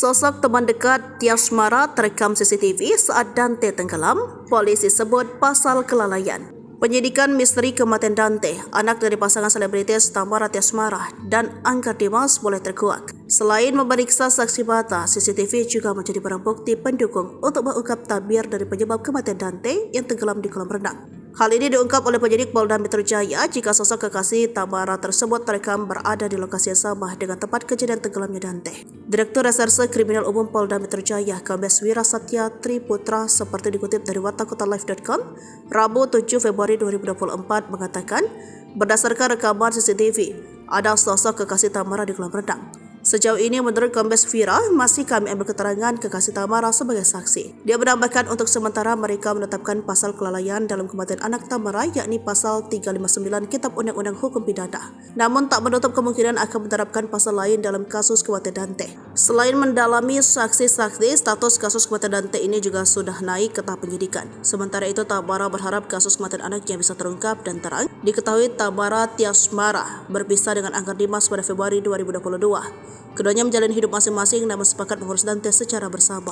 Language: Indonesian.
Sosok teman dekat Tiasmara terekam CCTV saat Dante tenggelam, polisi sebut pasal kelalaian. Penyidikan misteri kematian Dante, anak dari pasangan selebritis Tamara Tiasmara dan Angga Dimas mulai terkuak. Selain memeriksa saksi mata, CCTV juga menjadi barang bukti pendukung untuk mengungkap tabir dari penyebab kematian Dante yang tenggelam di kolam renang. Hal ini diungkap oleh penyidik Polda Metro Jaya jika sosok kekasih Tamara tersebut terekam berada di lokasi yang sama dengan tempat kejadian tenggelamnya Dante. Direktur Reserse Kriminal Umum Polda Metro Jaya, Kombes Wira Satya Triputra, seperti dikutip dari wartakotalive.com, Rabu 7 Februari 2024 mengatakan, berdasarkan rekaman CCTV, ada sosok kekasih Tamara di kolam renang. Sejauh ini menurut Kombes Wira, masih kami ambil keterangan kekasih Tamara sebagai saksi. Dia menambahkan untuk sementara mereka menetapkan pasal kelalaian dalam kematian anak Tamara, yakni pasal 359 Kitab Undang-Undang Hukum Pidana. Namun tak menutup kemungkinan akan menerapkan pasal lain dalam kasus kematian Dante. Selain mendalami saksi-saksi, status kasus kematian Dante ini juga sudah naik ke tahap penyidikan. Sementara itu, Tamara berharap kasus kematian anaknya bisa terungkap dan terang. Diketahui Tamara Tiasmara berpisah dengan Angga Dimas pada Februari 2022. Keduanya menjalani hidup masing-masing namun sepakat mengurus Dante secara bersama.